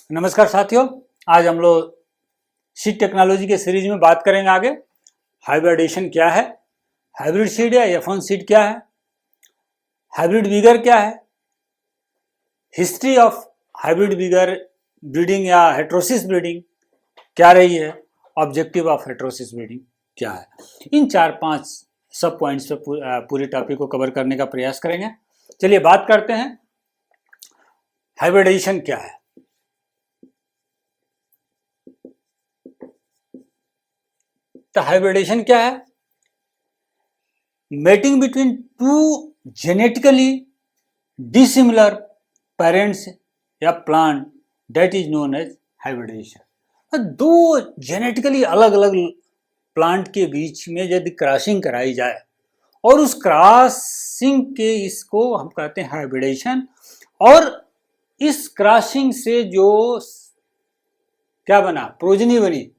नमस्कार साथियों, आज हम लोग सीड टेक्नोलॉजी के सीरीज में बात करेंगे आगे। हाइब्रिडेशन क्या है, हाइब्रिड सीड या F1 सीड क्या है, हाइब्रिड वीगर क्या है, history of hybrid Uyghur breeding या हेट्रोसिस ब्रीडिंग क्या रही है, ऑब्जेक्टिव ऑफ हेट्रोसिस ब्रीडिंग क्या है। इन 4-5 सब पॉइंट्स पे पूरे टॉपिक को कवर करने का प्रयास करेंगे। चलिए बात करते हैं, हाइब्रिडेशन क्या है। तो हाइब्रिडेशन क्या है? Mating between two genetically dissimilar parents या plant, that is known as hybridization. दो जेनेटिकली अलग अलग प्लांट के बीच में यदि क्रॉसिंग कराई जाए और उस क्रॉसिंग के इसको हम कहते हैं हाइब्रिडेशन। और इस क्रॉसिंग से जो क्या बना, प्रोजनी बनी,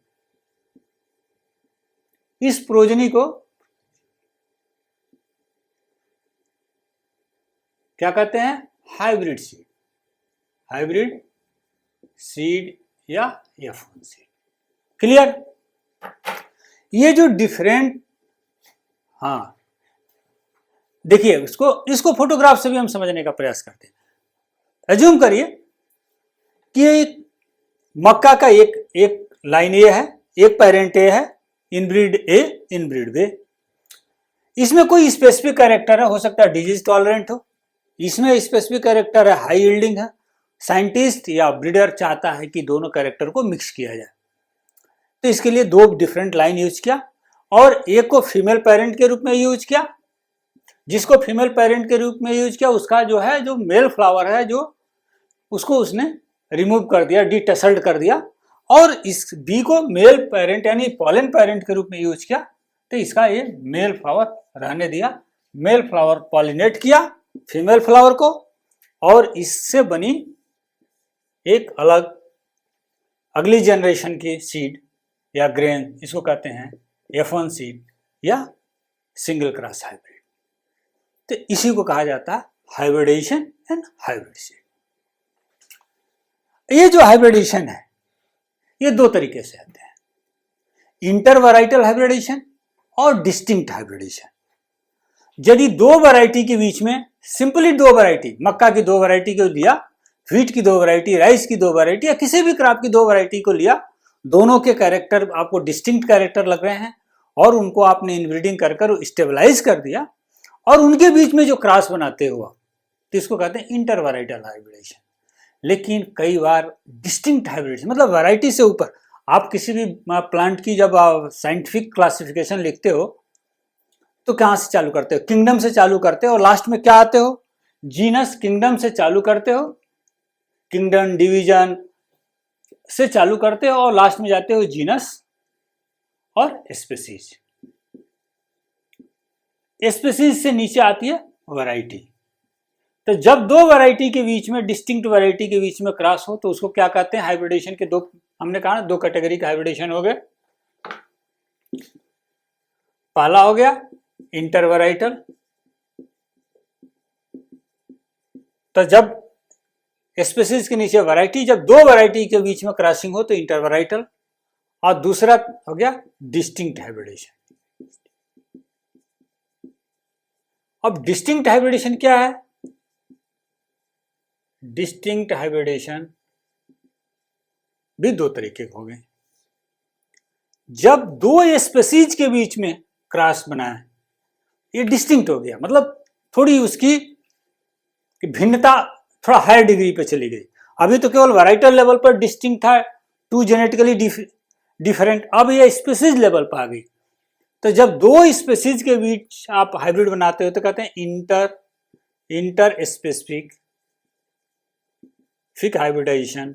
इस प्रोजनी को क्या कहते हैं? हाइब्रिड सीड, हाइब्रिड सीड या F1 सीड। क्लियर? ये जो डिफरेंट, हाँ देखिए इसको फोटोग्राफ से भी हम समझने का प्रयास करते हैं। एज्यूम करिए कि एक मक्का का एक लाइन ए है, एक पेरेंट ए है, इनब्रीड ए, इनब्रीड बे। इसमें कोई स्पेसिफिक कैरेक्टर है, हो सकता है डिजीज टॉलरेंट हो, इसमें स्पेसिफिक कैरेक्टर है हाई यील्डिंग है। साइंटिस्ट या ब्रीडर चाहता है कि दोनों कैरेक्टर को मिक्स किया जाए, तो इसके लिए दो डिफरेंट लाइन यूज किया और एक को फीमेल पेरेंट के रूप में यूज किया। जिसको फीमेल पेरेंट के रूप में यूज किया उसका जो है जो मेल फ्लावर है जो उसको उसने रिमूव कर दिया, डिटेसल्ड कर दिया, और इस बी को मेल पेरेंट यानी पॉलन पेरेंट के रूप में यूज किया। तो इसका ये मेल फ्लावर रहने दिया, मेल फ्लावर पॉलिनेट किया फीमेल फ्लावर को और इससे बनी एक अलग अगली जनरेशन की सीड या ग्रेन, इसको कहते हैं F1 सीड या सिंगल क्रॉस हाइब्रिड। तो इसी को कहा जाता है हाइब्रिडेशन एंड हाइब्रिड सीड। ये जो हाइब्रिडेशन है ये दो तरीके से आते हैं, इंटर वैराइटल हाइब्रिडेशन और डिस्टिंक्ट हाइब्रिडेशन। यदि दो वैरायटी के बीच में सिंपली दो वैरायटी, मक्का की दो वैरायटी को लिया, व्हीट की दो वैरायटी, राइस की दो वैरायटी या किसी भी क्रॉप की दो वैरायटी को लिया, दोनों के कैरेक्टर आपको डिस्टिंक्ट कैरेक्टर लग रहे हैं और उनको आपने इनब्रीडिंग कर कर स्टेबलाइज कर दिया और उनके बीच में जो क्रॉस बनाते हो तो इसको कहते हैं इंटर वैराइटल हाइब्रिडेशन। लेकिन कई बार डिस्टिंक्ट हाइब्रिडेशन मतलब वैरायटी से ऊपर, आप किसी भी प्लांट की जब साइंटिफिक क्लासिफिकेशन लिखते हो तो कहाँ से चालू करते हो? किंगडम से चालू करते हो और लास्ट में क्या आते हो? जीनस। किंगडम से चालू करते हो, किंगडम डिवीजन से चालू करते हो और लास्ट में जाते हो जीनस और स्पीसीज। स्पीसीज से नीचे आती है वैरायटी। तो जब दो वैरायटी के बीच में, डिस्टिंक्ट वैरायटी के बीच में क्रॉस हो तो उसको क्या कहते हैं? हाइब्रिडेशन के दो, हमने कहा ना दो कैटेगरी का हाइब्रिडेशन हो गए। पहला हो गया इंटर वैराइटल, तो जब स्पीसीज के नीचे वैरायटी, जब दो वैरायटी के बीच में क्रॉसिंग हो तो इंटर वैराइटल। और दूसरा हो गया डिस्टिंक्ट हाइब्रिडेशन। अब डिस्टिंक्ट हाइब्रिडेशन क्या है? डिस्टिंक्ट हाइब्रिडेशन भी दो तरीके के हो गए। जब दो स्पीसीज के बीच में क्रॉस बना है, ये डिस्टिंक्ट हो गया, मतलब थोड़ी उसकी भिन्नता थोड़ा हायर डिग्री पे चली गई। अभी तो केवल वैराइटल लेवल पर डिस्टिंक्ट था, टू जेनेटिकली डिफरेंट, अब ये स्पीसीज लेवल पर आ गई। तो जब दो स्पीसीज के बीच आप हाइब्रिड बनाते हो तो कहते हैं इंटर स्पेसिफिक हाइब्रिडाइजेशन।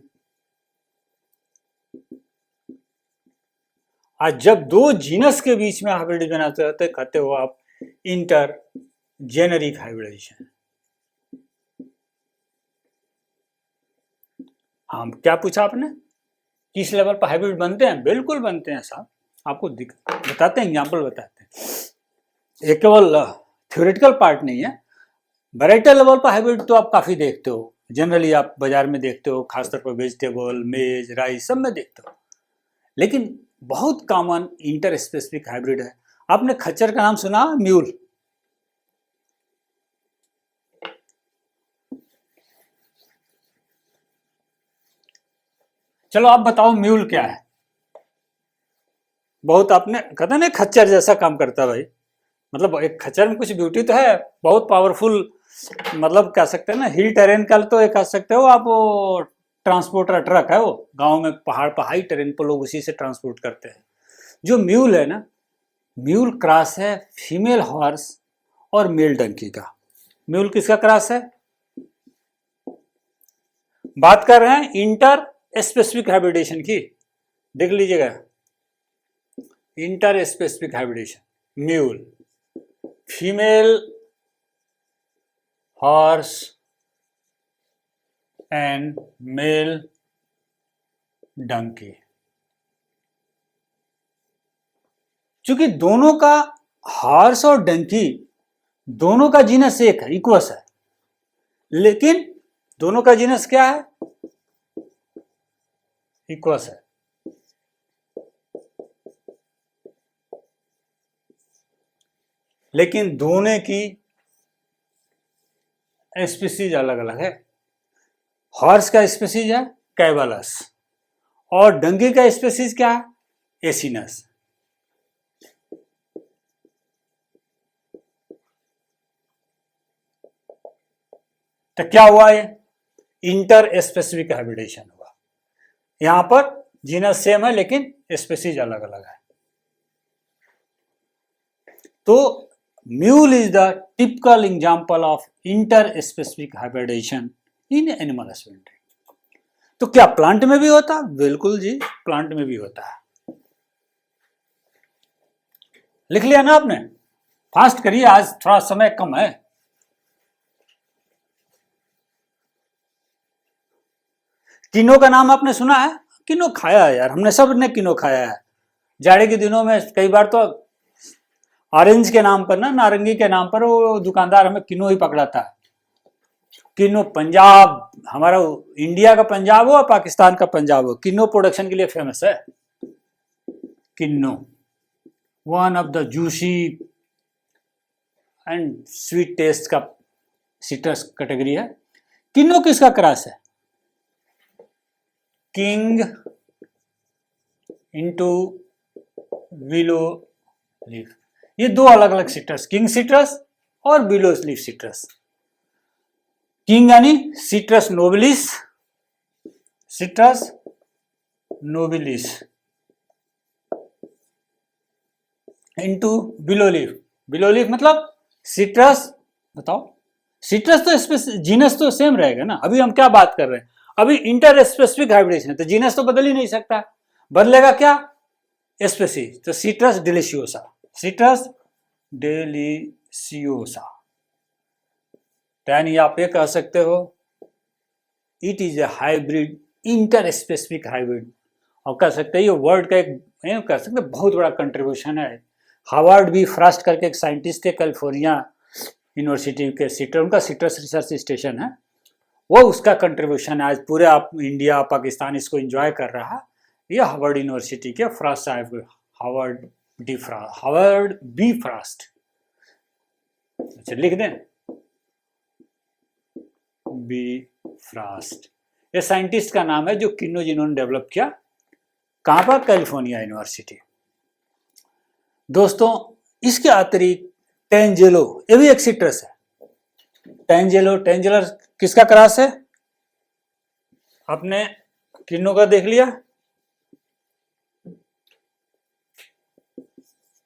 आज जब दो जीनस के बीच में हाइब्रिड बनाते हो तो कहते हो आप इंटर जेनेरिक हाइब्रिडाइजेशन। हाँ, क्या पूछा आपने? किस लेवल पर हाइब्रिड बनते हैं? बिल्कुल बनते हैं साहब, आपको बताते हैं, एग्जाम्पल बताते हैं। ये केवल थ्योरेटिकल पार्ट नहीं है, वैराइटल लेवल पर हाइब्रिड तो आप काफी देखते हो। जनरली आप बाजार में देखते हो, खासतौर पर वेजिटेबल, मेज, राइस सब में देखते हो। लेकिन बहुत कॉमन इंटर स्पेसिफिक हाइब्रिड है। आपने खच्चर का नाम सुना? म्यूल। चलो आप बताओ म्यूल क्या है? बहुत आपने कहते ना खच्चर जैसा काम करता है भाई, मतलब एक खच्चर में कुछ ब्यूटी तो है, बहुत पावरफुल, मतलब कह सकते हैं ना हिल टेरेन का, तो ये कह सकते हो आप, वो ट्रांसपोर्टर ट्रक है वो, गांव में पहाड़ी टेरेन पर लोग उसी से ट्रांसपोर्ट करते हैं। जो म्यूल है ना, म्यूल क्रॉस है फीमेल हॉर्स और मेल डंकी का। म्यूल किसका क्रॉस है? बात कर रहे हैं इंटर स्पेसिफिक हाइब्रिडेशन की, देख लीजिएगा, interspecific hybridization. Mule female horse and male donkey. चूंकि दोनों का हॉर्स और डंकी दोनों का जीनस एक है, इक्वस है, लेकिन दोनों का जीनस क्या है? इक्वस है। लेकिन दोनों की स्पीसीज अलग अलग है। हॉर्स का स्पीसीज है कैवलस और डंकी का स्पीसीज क्या है? एसिनस। तो क्या हुआ? ये इंटर स्पेसिफिक हाइब्रिडेशन हुआ। यहां पर जीनस सेम है लेकिन स्पीसीज अलग अलग है। तो mule is the typical example of interspecific hybridization in animal husbandry. तो क्या प्लांट में भी होता? बिल्कुल जी, प्लांट में भी होता है। लिख लिया ना आपने? फास्ट करिए, आज थोड़ा समय कम है। किनो का नाम आपने सुना है? किनो खाया है यार, हमने सब ने किनो खाया है। जाड़े के दिनों में कई बार तो ऑरेंज के नाम पर ना, नारंगी के नाम पर वो दुकानदार हमें किनो ही पकड़ाता है। किनो पंजाब, हमारा इंडिया का पंजाब हो और पाकिस्तान का पंजाब हो, किनो प्रोडक्शन के लिए फेमस है। किनो one of the juicy and sweet taste का सिट्रस कैटेगरी है। किनो किसका क्रॉस है? King into willow leaf. ये दो अलग अलग सिट्रस, किंग सिट्रस और विलो लीफ सिट्रस। किंग यानी citrus nobilis, citrus nobilis into willow leaf. Willow leaf मतलब सिट्रस, बताओ, सिट्रस तो जीनस तो सेम रहेगा ना। अभी हम क्या बात कर रहे हैं? अभी इंटर स्पेसिफिक हाइब्रिडेशन है, तो जीनस तो बदल ही नहीं सकता। बदलेगा क्या? स्पेसीज। तो सिट्रस डिलीशियोसा, सिट्रस डिलीशियोसा। यानी आप ये कह सकते हो it is a hybrid, inter specific hybrid. और कह सकते हैं ये वर्ल्ड का एक, कह सकते हैं बहुत बड़ा कंट्रीब्यूशन है। हार्वर्ड बी फ्रॉस्ट करके एक साइंटिस्ट थे कैलिफोर्निया यूनिवर्सिटी के, सिट्रस, उनका सिट्रस रिसर्च स्टेशन है, वो उसका कंट्रीब्यूशन है। आज पूरे आप इंडिया पाकिस्तान इसको एंजॉय कर रहा है। ये हार्वर्ड यूनिवर्सिटी के फ्रॉस्ट साहब, हार्वर्ड बी फ्रॉस्ट। अच्छा लिख दें, बी फ्रॉस्ट। ये साइंटिस्ट का नाम है जो किनो जिन्होंने डेवलप किया, कहां पर? California university. दोस्तों इसके अतिरिक्त टेंजेलो, ये भी एक सिट्रस है। टेंजेलो, टेंजेलर किसका क्रॉस है? आपने किनो का देख लिया।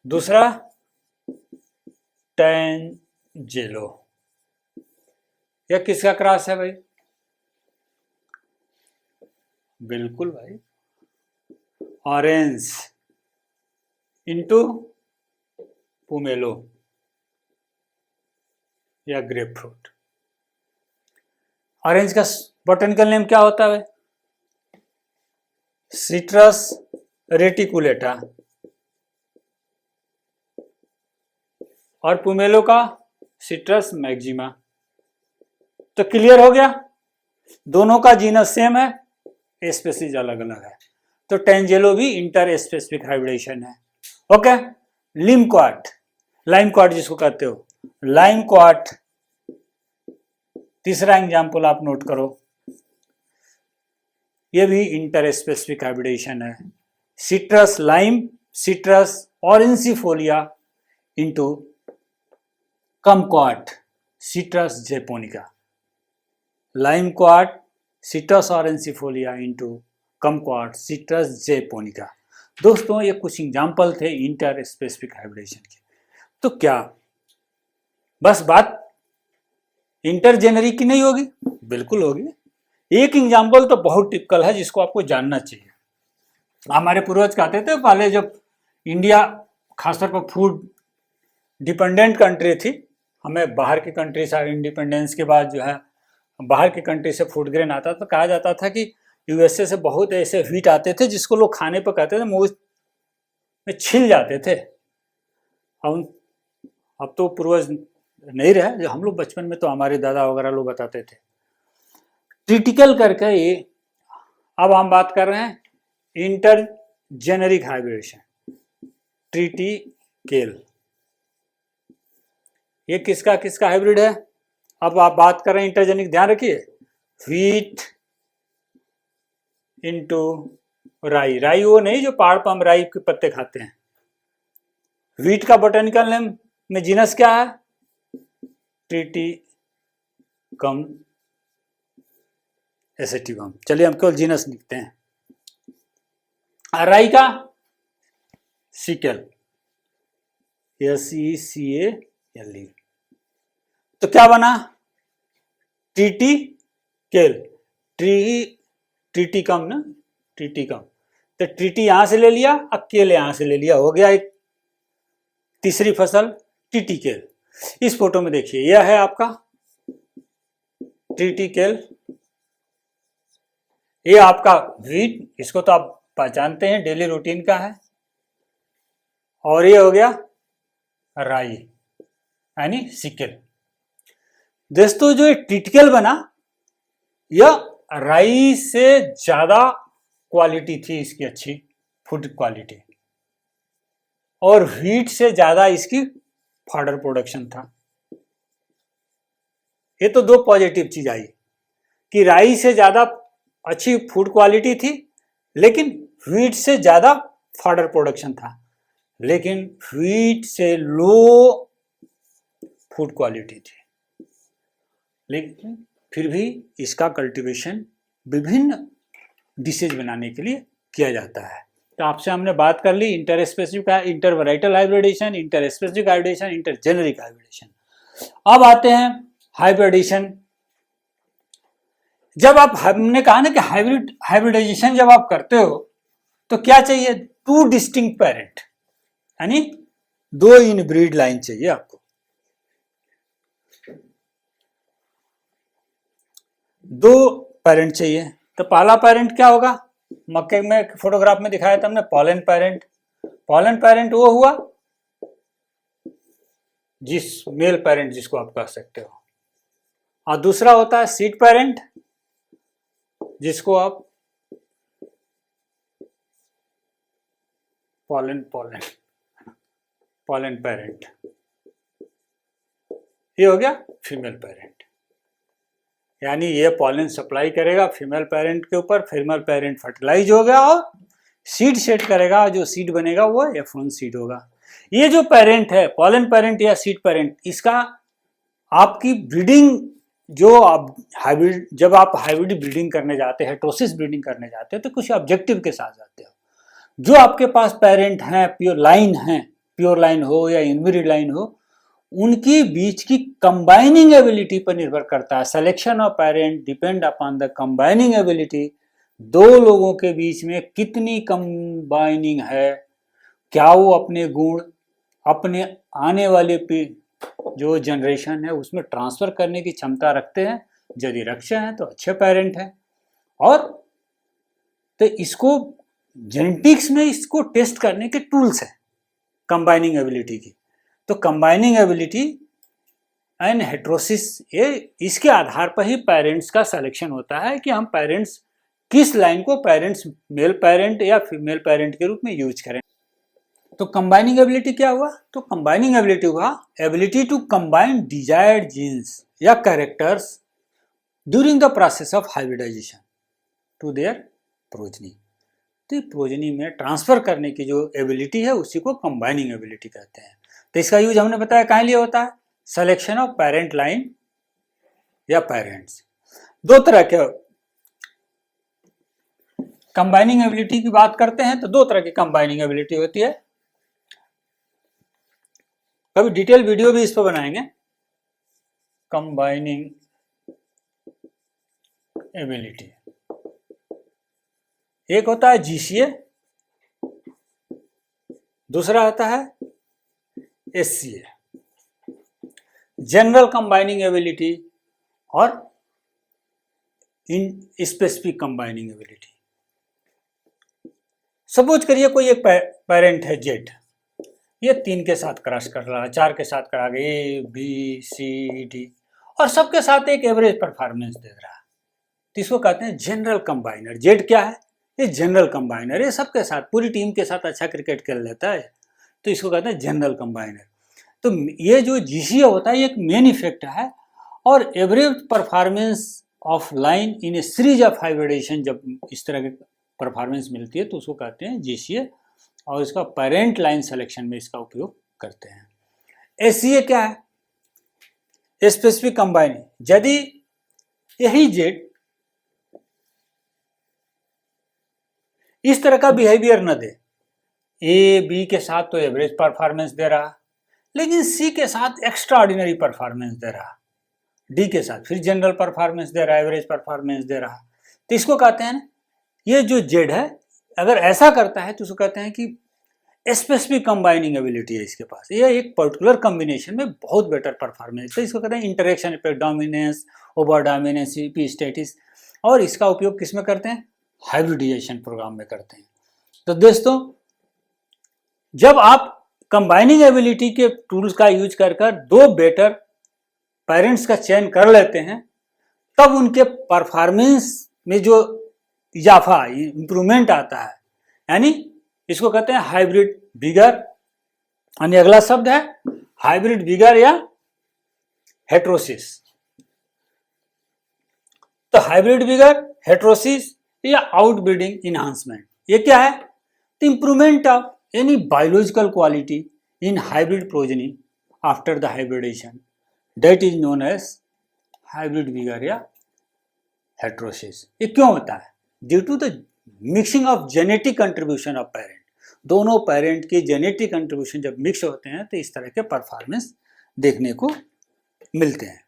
दूसरा टेंजेलो, यह किसका क्रॉस है भाई? बिल्कुल भाई, ऑरेंज इंटू पुमेलो या ग्रेप फ्रूट। ऑरेंज का बॉटनिकल नेम क्या होता है? Citrus reticulata. और पुमेलो का सिट्रस मैक्सिमा। तो क्लियर हो गया? दोनों का जीनस सेम है, स्पेसीज अलग अलग है, तो टेंजेलो भी इंटर स्पेसिफिक हाइब्रिडेशन है। ओके, लिमक्वाट, लाइमक्वाट जिसको कहते हो, लाइमक्वाट तीसरा एग्जाम्पल आप नोट करो, ये भी इंटर स्पेसिफिक हाइब्रिडेशन है। Citrus lime, citrus aurantifolia into kumquat, citrus japonica, limequat citrus aurantifolia into kumquat, citrus japonica. दोस्तों ये कुछ एग्जाम्पल थे इंटर स्पेसिफिक हाइब्रिडेशन के। तो क्या बस बात इंटरजेनरिक की नहीं होगी? बिल्कुल होगी। एक एग्जाम्पल तो बहुत टिपिकल है जिसको आपको जानना चाहिए। हमारे पूर्वज कहते थे पहले जब इंडिया खासतौर पर फूड डिपेंडेंट कंट्री थी, हमें बाहर की कंट्री से इंडिपेंडेंस के बाद जो है बाहर की कंट्री से फूड ग्रेन आता था, तो कहा जाता था कि यूएसए से बहुत ऐसे व्हीट आते थे जिसको लोग खाने पर कहते थे मुंह में छिल जाते थे। अब तो पूर्वज नहीं रहे, जो हम लोग बचपन में तो हमारे दादा वगैरह लोग बताते थे। क्रिटिकल करके ये अब हम बात कर रहे हैं इंटरजेनरिक हाइब्रिडेशन, ट्रिटिकेल, ये किसका किसका हाइब्रिड है? अब आप बात कर रहे हैं इंटरजेनिक, ध्यान रखिए, व्हीट इंटू राई। राई वो नहीं जो पहाड़ पर हम राई के पत्ते खाते हैं। व्हीट का बोटेनिकल नेम में जीनस क्या है? ट्रिटिकम एसेटिवम। चलिए हम केवल जीनस लिखते हैं। राई का सिकल, SECALE। तो क्या बना? ट्रिटिकेल, ट्रिटिकम ना, ट्रिटिकम। तो ट्रिटी यहां से ले लिया, अकेले यहां से ले लिया, हो गया एक तीसरी फसल ट्रिटिकेल। इस फोटो में देखिए, यह है आपका ट्रिटिकेल, ये आपका व्हीट, इसको तो आप पहचानते हैं, डेली रूटीन का है, और ये हो गया राई यानी सिकल। दोस्तों जो ट्रिटिकेल बना, यह राई से ज्यादा क्वालिटी थी इसकी, अच्छी फूड क्वालिटी, और व्हीट से ज्यादा इसकी फॉडर प्रोडक्शन था। ये तो दो पॉजिटिव चीज आई कि राई से ज्यादा अच्छी फूड क्वालिटी थी, लेकिन व्हीट से ज्यादा फॉडर प्रोडक्शन था, लेकिन व्हीट से लो फूड क्वालिटी थी। लेकिन फिर भी इसका कल्टीवेशन विभिन्न डिशेज बनाने के लिए किया जाता है। तो आपसे हमने बात कर ली interspecific, intervarietal hybridization, interspecific hybridization, intergeneric hybridization. अब आते हैं हाइब्रिडेशन। जब आप, हमने कहा ना कि हाइब्रिडाइजेशन जब आप करते हो तो क्या चाहिए? टू डिस्टिंक्ट पेरेंट, यानी दो इनब्रीड लाइन चाहिए आपको। दो पेरेंट चाहिए। तो पहला पेरेंट क्या होगा? मक्के में फोटोग्राफ में दिखाया था हमने, पॉलन पेरेंट। पॉलन पेरेंट वो हुआ जिस मेल पेरेंट जिसको आप कह सकते हो, और दूसरा होता है सीड पेरेंट, जिसको आप पॉलन पेरेंट, ये हो गया फीमेल पेरेंट। यानी ये पॉलन सप्लाई करेगा फीमेल पेरेंट के ऊपर, फीमेल पेरेंट फर्टिलाइज होगा और सीड सेट करेगा, जो सीड बनेगा वो F1 सीड होगा। ये जो पेरेंट है, पॉलन पेरेंट या सीड पेरेंट, इसका आपकी ब्रीडिंग, जो आप हाइब्रिड, जब आप हाइब्रिड ब्रीडिंग करने जाते हैं, हेटेरोसिस ब्रीडिंग करने जाते हैं, तो कुछ ऑब्जेक्टिव के साथ जाते हो। जो आपके पास पेरेंट हैं, प्योर लाइन हो या इनब्रीड लाइन हो, उनकी बीच की कंबाइनिंग एबिलिटी पर निर्भर करता है। Selection of parent depend upon the combining ability. दो लोगों के बीच में कितनी कंबाइनिंग है, क्या वो अपने गुण अपने आने वाले जो जनरेशन है उसमें ट्रांसफर करने की क्षमता रखते हैं। यदि रक्षे हैं तो अच्छे पेरेंट हैं। और तो इसको जेनेटिक्स में इसको टेस्ट करने के टूल्स हैं कंबाइनिंग एबिलिटी की। तो कंबाइनिंग एबिलिटी एंड हेट्रोसिस, ये इसके आधार पर ही पेरेंट्स का सिलेक्शन होता है कि हम पेरेंट्स किस लाइन को पेरेंट्स मेल पेरेंट या फीमेल पेरेंट के रूप में यूज करें। तो कंबाइनिंग एबिलिटी क्या हुआ? तो कंबाइनिंग एबिलिटी हुआ ability to combine desired genes या characters during the process of hybridization to their progeny. तो प्रोजनी में ट्रांसफर करने की जो एबिलिटी है उसी को कंबाइनिंग एबिलिटी कहते हैं। तो इसका यूज हमने बताया कहाँ लिए होता है? सिलेक्शन ऑफ पेरेंट लाइन या पेरेंट्स। दो तरह के कंबाइनिंग एबिलिटी की बात करते हैं तो दो तरह की कंबाइनिंग एबिलिटी होती है। कभी डिटेल वीडियो भी इस पर बनाएंगे। कंबाइनिंग एबिलिटी एक होता है जीसीए, दूसरा होता है एससीए, जनरल कंबाइनिंग एबिलिटी और in specific combining ability. Suppose करिए कोई एक पेरेंट है जेड, ये 3 के साथ क्रॉस कर रहा है, 4 के साथ करा गया, ए बी सी डी, और सबके साथ एक एवरेज परफॉर्मेंस दे रहा है, तो इसको कहते हैं जनरल कंबाइनर। जेड क्या है? ये जनरल कंबाइनर, ये सबके साथ पूरी टीम के साथ अच्छा क्रिकेट खेल लेता है, तो इसको कहते हैं जनरल कंबाइनर। तो ये जो जीसीए होता है ये एक मेन इफेक्ट है, और average performance of line in a series of hybridization, जब इस तरह की परफॉर्मेंस मिलती है तो उसको कहते हैं जीसीए, और इसका पेरेंट लाइन सिलेक्शन में इसका उपयोग करते हैं। एससीए क्या है? Specific combining. यदि यही जेड इस तरह का बिहेवियर न दे, ए बी के साथ तो एवरेज परफॉर्मेंस दे रहा, लेकिन सी के साथ एक्स्ट्रा ऑर्डिनरी परफॉर्मेंस दे रहा, डी के साथ फिर जनरल परफॉर्मेंस दे रहा, एवरेज परफॉर्मेंस दे रहा, तो इसको कहते हैं ये जो जेड है अगर ऐसा करता है तो उसको कहते हैं कि स्पेसिफिक कंबाइनिंग एबिलिटी है इसके पास, ये एक पर्टिकुलर कॉम्बिनेशन में बहुत बेटर परफॉर्मेंस, तो इसको कहते हैं interaction effect, dominance, over dominance, P stasis, और इसका उपयोग किस में करते हैं? हाइब्रिडाइजेशन प्रोग्राम में करते हैं। तो दोस्तों, जब आप कंबाइनिंग एबिलिटी के टूल्स का यूज कर दो बेटर पेरेंट्स का चयन कर लेते हैं, तब उनके परफॉर्मेंस में जो इजाफा, इंप्रूवमेंट आता है, यानी इसको कहते हैं हाइब्रिड विगर। यानी अगला शब्द है हाइब्रिड विगर या हेट्रोसिस। तो हाइब्रिड विगर, हेट्रोसिस या आउटब्रीडिंग इनहांसमेंट, ये क्या है? तो improvement of any biological quality in hybrid progeny after the hybridization, that is known as hybrid vigour या हेट्रोसिस। ये क्यों होता है? Due to the mixing of genetic contribution of parent. दोनों पेरेंट के जेनेटिक कंट्रीब्यूशन जब मिक्स होते हैं तो इस तरह के परफॉर्मेंस देखने को मिलते हैं।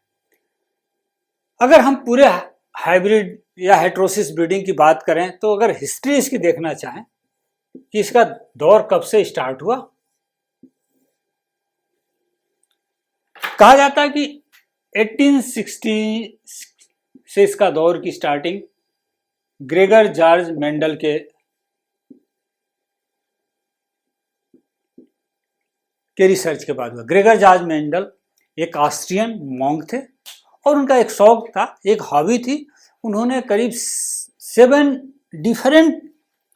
अगर हम पूरे हाइब्रिड या हेट्रोसिस ब्रीडिंग की बात करें तो अगर हिस्ट्री इसकी देखना चाहें कि इसका दौर कब से स्टार्ट हुआ, कहा जाता है कि 1860 से इसका दौर की स्टार्टिंग ग्रेगर जॉर्ज मेंडल के रिसर्च के बाद हुआ। ग्रेगर जॉर्ज मेंडल एक ऑस्ट्रियन मॉन्क थे और उनका एक शौक था, एक हॉबी थी। उन्होंने करीब 7 different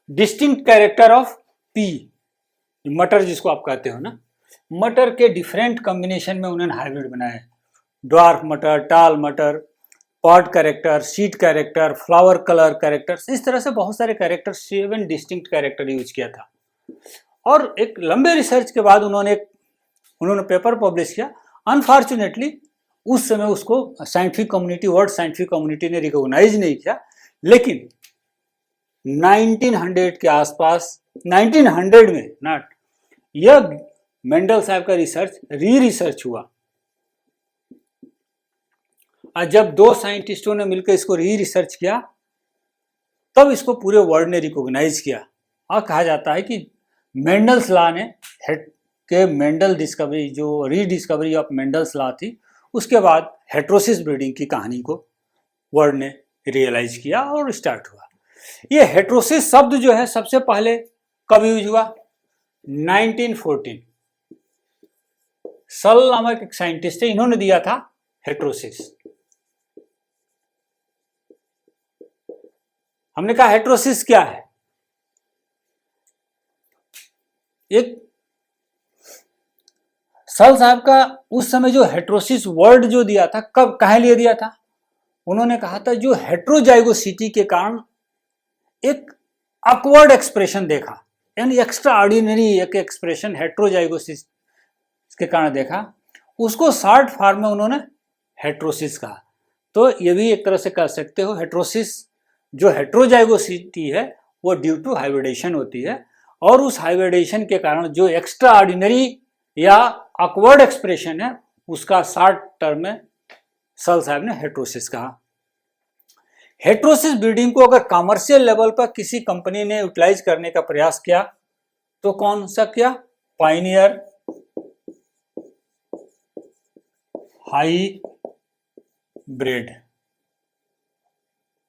distinct character of P, मटर जिसको आप कहते हो ना, मटर के डिफरेंट कॉम्बिनेशन में उन्होंने हाइब्रिड बनाए। ड्वार्फ मटर, टाल मटर, pod character, seed character, flower colour characters, इस तरह से बहुत सारे कैरेक्टर, 7 डिस्टिंक्ट कैरेक्टर यूज किया था। और एक लंबे रिसर्च के बाद उन्होंने पेपर पब्लिश किया। अनफॉर्चुनेटली उस समय उसको scientific community, world scientific community ने रिकॉग्नाइज नहीं किया, लेकिन 1900 के आसपास, 1900 में नॉट, यह मेंडल साहब का रिसर्च रिसर्च हुआ। और जब 2 साइंटिस्टों ने मिलकर इसको रिसर्च किया तब इसको पूरे वर्ल्ड ने रिकॉग्नाइज किया। और कहा जाता है कि मेंडल्स लॉ ने के मेंडल डिस्कवरी, जो रीडिस्कवरी ऑफ मेंडल्स लॉ थी, उसके बाद हेट्रोसिस ब्रीडिंग की कहानी को वर्ल्ड ने रियलाइज किया और स्टार्ट हुआ। ये हेट्रोसिस शब्द जो है सबसे पहले कब यूज हुआ? 1914, सल नामक एक साइंटिस्ट है, इन्होंने दिया था हेट्रोसिस। हमने कहा हेट्रोसिस क्या है। एक सल साहब का उस समय जो हेट्रोसिस वर्ड जो दिया था, कब कहाँ लिए दिया था, उन्होंने कहा था जो हेट्रोजाइगोसिटी के कारण एक अपवर्ड एक्सप्रेशन देखा, यानी एक्स्ट्रा ऑर्डिनरी एक एक्सप्रेशन हेट्रोजाइगोसिस के कारण देखा, उसको शॉर्ट फॉर्म में उन्होंने हेट्रोसिस कहा। तो ये भी एक तरह से कह सकते हो हेट्रोसिस, जो हेट्रोजाइगोसिटी है वो ड्यू टू हाइब्रिडेशन होती है, और उस हाइब्रिडेशन के कारण जो एक्स्ट्रा ऑर्डिनरी या अपवर्ड एक्सप्रेशन है उसका शॉर्ट टर्म में सल साहब ने हेट्रोसिस कहा। हेट्रोसिस ब्रीडिंग को अगर कमर्शियल लेवल पर किसी कंपनी ने यूटिलाइज करने का प्रयास किया तो कौन सा किया, पायनियर हाइब्रिड,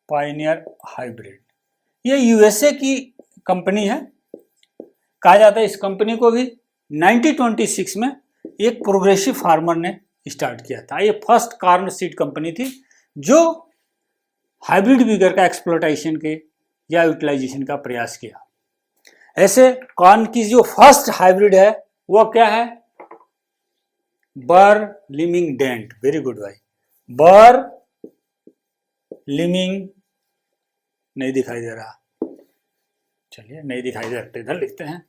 पायनियर हाइब्रिड, ये यूएसए की कंपनी है। कहा जाता है इस कंपनी को भी 1926 में एक प्रोग्रेसिव फार्मर ने स्टार्ट किया था। ये फर्स्ट कॉर्न सीड कंपनी थी जो हाइब्रिड विगर का एक्सप्लोइटेशन के या यूटिलाइजेशन का प्रयास किया। ऐसे कॉर्न की जो फर्स्ट हाइब्रिड है वो क्या है, बर्लिमिंगडेंट। वेरी गुड भाई, बर्लिमिंग नहीं दिखाई दे रहा, चलिए नहीं दिखाई दे रहा, इधर लिखते हैं।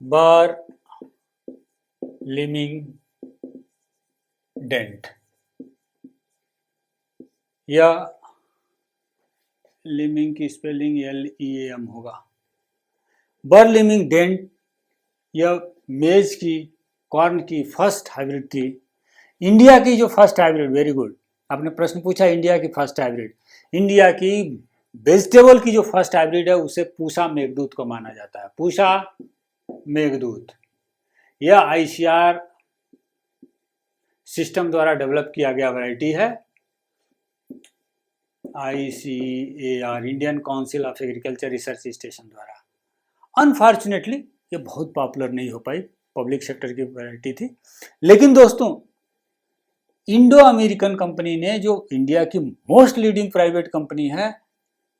बर्लिमिंगडेंट या लिमिंग की स्पेलिंग LEAM होगा। बर्लिमिंगडेंट यह मेज की कॉर्न की फर्स्ट हाइब्रिड थी, इंडिया की जो फर्स्ट हाइब्रिड। वेरी गुड, आपने प्रश्न पूछा इंडिया की फर्स्ट हाइब्रिड। इंडिया की वेजिटेबल की जो फर्स्ट हाइब्रिड है उसे पूषा मेघदूत को माना जाता है। पूषा मेघदूत यह ICAR सिस्टम द्वारा डेवलप किया गया वैरायटी है। ICAR, Indian council of agriculture research station द्वारा। अनफॉर्चुनेटली ये बहुत पॉपुलर नहीं हो पाई, पब्लिक सेक्टर की वैरायटी थी। लेकिन दोस्तों इंडो अमेरिकन कंपनी ने, जो इंडिया की मोस्ट लीडिंग प्राइवेट कंपनी है,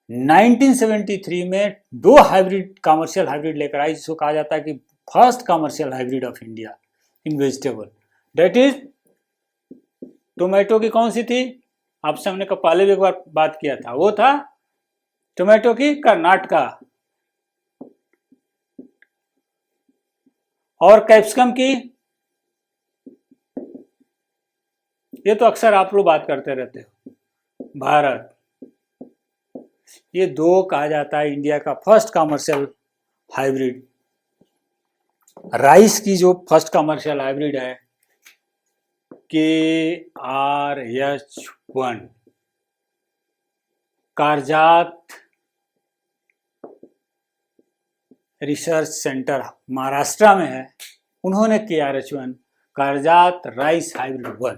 1973 में 2 हाइब्रिड कमर्शियल हाइब्रिड लेकर आई, जिसको कहा जाता है कि first commercial hybrid of India in vegetable. That is tomato की कौन सी थी, आपसे हमने पहले भी एक बार बात किया था, वो था टोमेटो की कर्नाटका, और कैप्सिकम की, ये तो अक्सर आप लोग बात करते रहते हो, भारत। ये 2 कहा जाता है इंडिया का फर्स्ट कमर्शियल हाइब्रिड। राइस की जो फर्स्ट कमर्शियल हाइब्रिड है KRH1, कारजात रिसर्च सेंटर महाराष्ट्र में है, उन्होंने KRH1 कारजात राइस हाइब्रिड 1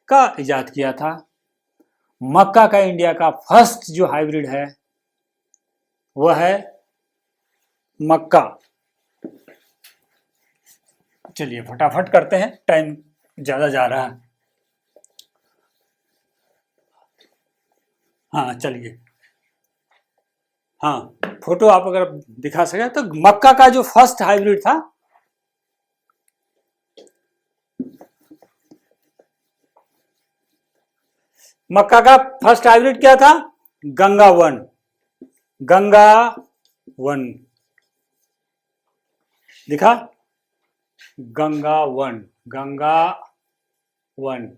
का इजाद किया था। मक्का का इंडिया का फर्स्ट जो हाइब्रिड है वह है मक्का। चलिए फटाफट करते हैं, टाइम ज्यादा जा रहा है। हाँ चलिए, हाँ फोटो आप अगर दिखा सके तो मक्का का जो फर्स्ट हाइब्रिड था, मक्का का फर्स्ट हाइब्रिड क्या था, गंगा वन। दिखा, गंगा वन।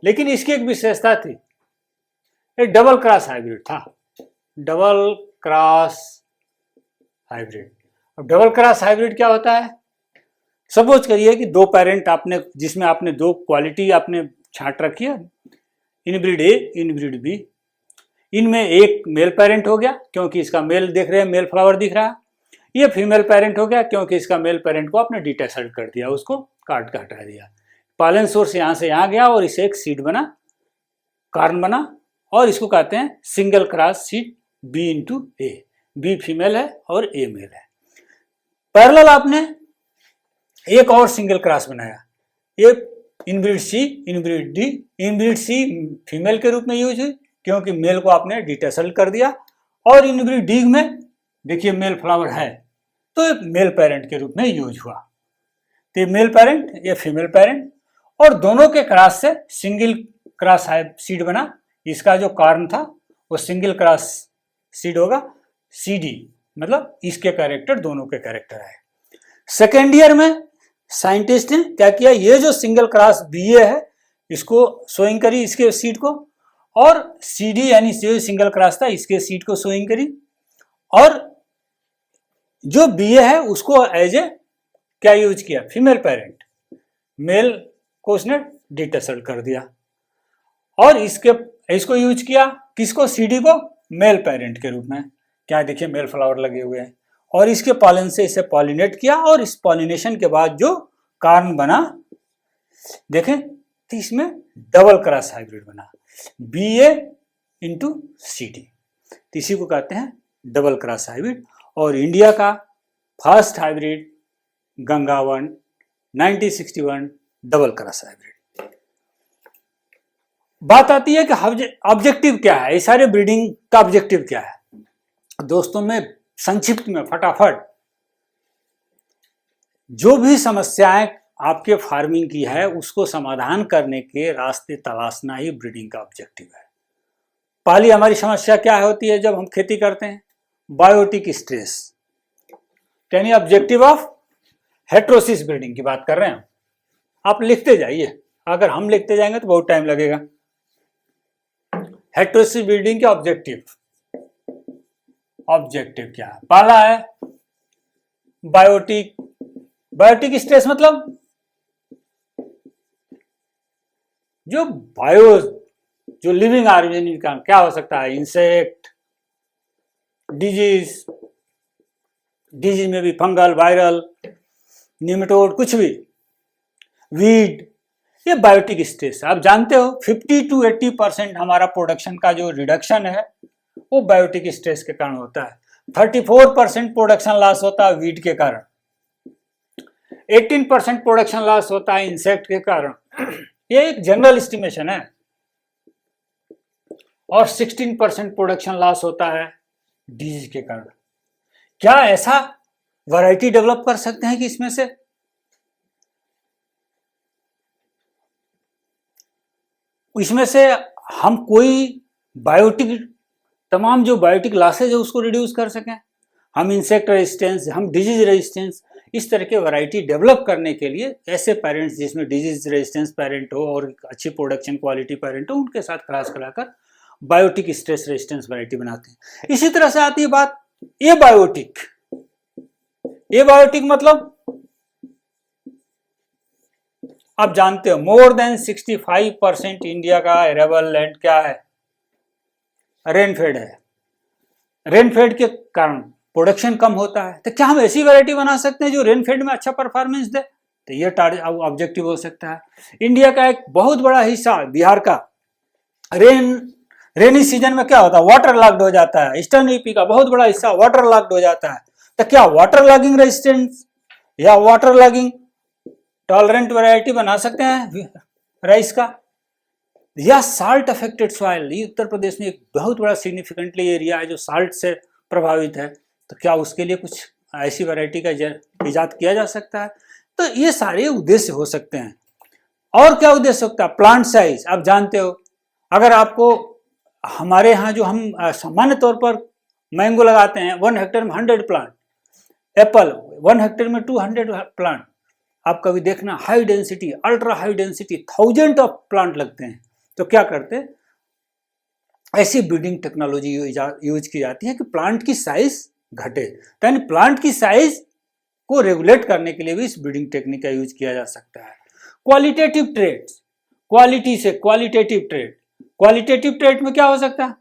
लेकिन इसकी एक विशेषता थी, एक डबल क्रॉस हाइब्रिड था, डबल क्रॉस हाइब्रिड। अब डबल क्रॉस हाइब्रिड क्या होता है, सपोज करिए कि 2 पेरेंट आपने, जिसमें आपने 2 क्वालिटी आपने छांट रखी है, इनब्रीड A, इनब्रीड B। इनमें एक मेल पेरेंट हो गया क्योंकि इसका मेल देख रहे हैं, मेल फ्लावर दिख रहा है। ये फीमेल पेरेंट हो गया क्योंकि इसका मेल पेरेंट को आपने डिटैच्ड कर दिया, उसको काट के हटा दिया। पालन सोर्स यहाँ से यहाँ गया और इसे एक सीड बना, कार्न बना, और इसको कहते हैं single cross seed B into A, B female है और ए मेल है। पैरेलल आपने एक और सिंगल क्रॉस बनाया, ये इनब्रीड सी, इनब्रीड डी। इनब्रीड सी फीमेल के रूप में यूज हुई क्योंकि मेल को आपने डिटेसल कर दिया, और इनब्रीड डी में देखिए मेल फ्लावर है तो मेल पेरेंट के रूप में यूज हुआ। तो ये मेल पेरेंट, ये फीमेल पेरेंट, और दोनों के क्रॉस से सिंगल क्रॉस सीड बना। इसका जो कारण था वो सिंगल क्रॉस सीड होगा, CD, मतलब इसके कैरेक्टर दोनों के कैरेक्टर आए। सेकेंड ईयर में साइंटिस्ट ने क्या किया, ये जो सिंगल क्रॉस BA है इसको सोइंग करी इसके सीड को, और CD यानी जो सिंगल क्रॉस था इसके सीड को सोइंग करी, और जो BA है उसको एज ए क्या यूज किया, फीमेल पेरेंट, मेल को उसने डिटेसल कर दिया, और इसको यूज किया किसको, CD को मेल पेरेंट के रूप में। क्या देखिए मेल फ्लावर लगे हुए हैं, और इसके पॉलन से इसे पॉलिनेट किया, और इस पॉलिनेशन के बाद जो कार्न बना देखें तो इसमें डबल क्रॉस हाइब्रिड बना, BA इंटू CD, तो इसी को कहते हैं डबल क्रॉस हाइब्रिड। और इंडिया का first hybrid Ganga one 1961 double cross hybrid. बात आती है कि ऑब्जेक्टिव क्या है, ये सारे ब्रीडिंग का ऑब्जेक्टिव क्या है। दोस्तों मैं संक्षिप्त में फटाफट, जो भी समस्याएं आपके फार्मिंग की है उसको समाधान करने के रास्ते तलाशना ही ब्रीडिंग का ऑब्जेक्टिव है। पहली हमारी समस्या क्या होती है जब हम खेती करते हैं, बायोटिक स्ट्रेस, यानी ऑब्जेक्टिव ऑफ हेट्रोसिस ब्रीडिंग की बात कर रहे हैं। आप लिखते जाइए, अगर हम लिखते जाएंगे तो बहुत टाइम लगेगा। हेट्रोसिस ब्रीडिंग के ऑब्जेक्टिव क्या है, पहला है बायोटिक स्ट्रेस, मतलब जो लिविंग ऑर्गेनिज्म का क्या हो सकता है, इंसेक्ट, डिजीज में भी फंगल, वायरल, निमेटोड, कुछ भी, वीड, ये बायोटिक स्ट्रेस। आप जानते हो 50 to 80% हमारा प्रोडक्शन का जो रिडक्शन है वो बायोटिक स्ट्रेस के कारण होता है। 34% प्रोडक्शन लॉस होता है वीड के कारण, 18% प्रोडक्शन लॉस होता है इंसेक्ट के कारण, ये एक जनरल एस्टिमेशन है, और 16% प्रोडक्शन लॉस होता है डिजीज के कारण। क्या ऐसा वैरायटी डेवलप कर सकते हैं कि इसमें से हम कोई तमाम जो बायोटिक लॉसेज है उसको रिड्यूस कर सकें, हम इंसेक्ट रेजिस्टेंस, हम डिजीज रेजिस्टेंस, इस तरह के वैरायटी डेवलप करने के लिए ऐसे पेरेंट्स जिसमें डिजीज रेजिस्टेंस पेरेंट हो और अच्छी प्रोडक्शन क्वालिटी पेरेंट हो, उनके साथ क्रॉस कराकर बायोटिक स्ट्रेस रेजिस्टेंस वैरायटी बनाते हैं। इसी तरह से आती है बात एबायोटिक। मतलब आप जानते हो मोर देन 65% इंडिया का एरेबल लैंड क्या है, रेनफेड है। रेनफेड के कारण प्रोडक्शन कम होता है, तो क्या हम ऐसी वैरायटी बना सकते हैं जो रेनफेड में अच्छा परफॉर्मेंस दे, तो ये ऑब्जेक्टिव हो सकता है। इंडिया का एक बहुत बड़ा हिस्सा बिहार का रेनी सीजन में क्या होता है, वाटर लॉक्ड हो जाता है। ईस्टर्न यूपी का बहुत बड़ा हिस्सा वाटर लॉक्ड हो जाता है, तो क्या वाटर लॉगिंग रेजिस्टेंस या वाटर लॉगिंग टॉलरेंट वैरायटी बना सकते हैं राइस का। या साल्ट अफेक्टेड सॉइल, ये उत्तर प्रदेश में एक बहुत बड़ा सिग्निफिकेंटली एरिया है जो साल्ट से प्रभावित है, तो क्या उसके लिए कुछ ऐसी वैरायटी का इजाद किया जा सकता है। तो ये सारे उद्देश्य हो सकते हैं। और क्या उद्देश्य सकता है, प्लांट साइज। आप जानते हो अगर आपको हमारे यहाँ जो हम सामान्य तौर पर मैंगो लगाते हैं 1 हेक्टेयर में 100 प्लांट, एप्पल 1 हेक्टेयर में 200 प्लांट, आप कभी देखना high density, ultra high density 1000 of plant लगते हैं। तो क्या करते, ऐसी ब्रीडिंग टेक्नोलॉजी यूज की जाती है कि प्लांट की साइज घटे, यानी प्लांट की साइज को रेगुलेट करने के लिए भी इस ब्रीडिंग टेक्निक का यूज किया जा सकता है। क्वालिटेटिव ट्रेड्स, क्वालिटी से क्वालिटेटिव ट्रेड में क्या हो सकता है,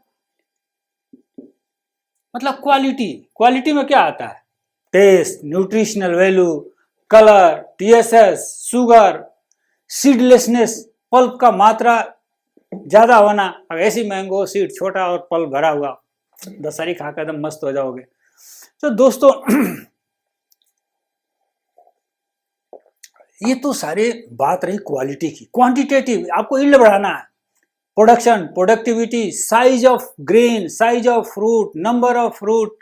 मतलब क्वालिटी में क्या आता है, taste, nutritional value, colour, TSS, sugar, seedlessness, pulp का मात्रा ज्यादा होना। अब ऐसी मैंगो सीड छोटा और पल्प भरा हुआ दशहरी खाकर एकदम मस्त हो जाओगे। तो दोस्तों ये तो सारे बात रही क्वालिटी की। क्वांटिटेटिव, आपको यील्ड बढ़ाना है, production, productivity, size of grain, size of fruit, number of fruit,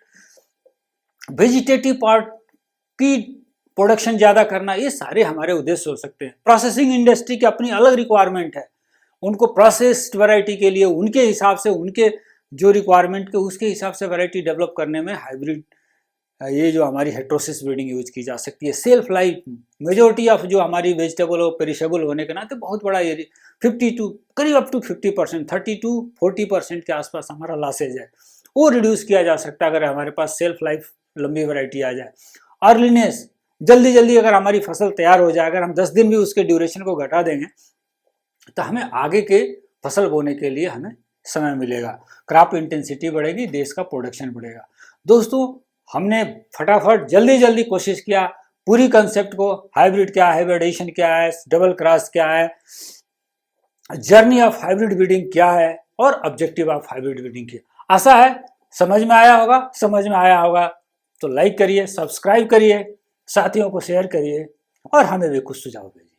vegetative part की प्रोडक्शन ज्यादा करना, ये सारे हमारे उद्देश्य हो सकते हैं। प्रोसेसिंग इंडस्ट्री की अपनी अलग रिक्वायरमेंट है, उनको प्रोसेस्ड वैरायटी के लिए उनके हिसाब से, उनके जो रिक्वायरमेंट के उसके हिसाब से वैरायटी डेवलप करने में हाइब्रिड, ये जो हमारी हेट्रोसिस ब्रीडिंग यूज की जा सकती है। सेल्फ लाइफ, मेजोरिटी ऑफ जो हमारी वेजिटेबल और पेरिशेबल होने के नाते बहुत बड़ा एरिया, 50 टू करीब अप टू 50%, 30 टू 40% के आसपास हमारा लॉसेज है, वो रिड्यूस किया जा सकता है अगर हमारे पास सेल्फ लाइफ लंबी वैरायटी आ जाए। अर्लीनेस, जल्दी जल्दी अगर हमारी फसल तैयार हो जाए, अगर हम 10 दिन भी उसके ड्यूरेशन को घटा देंगे तो हमें आगे के फसल बोने के लिए हमें समय मिलेगा, क्रॉप इंटेंसिटी बढ़ेगी, देश का प्रोडक्शन बढ़ेगा। दोस्तों हमने फटाफट जल्दी जल्दी कोशिश किया पूरी कंसेप्ट को, हाइब्रिड क्या है, हाइब्रिडेशन क्या है, डबल क्रॉस क्या है, जर्नी ऑफ हाइब्रिड ब्रीडिंग क्या है और ऑब्जेक्टिव ऑफ हाइब्रिड ब्रीडिंग की। आशा है समझ में आया होगा। समझ में आया होगा तो लाइक करिए, सब्सक्राइब करिए, साथियों को शेयर करिए और हमें भी कुछ सुझाव दीजिए।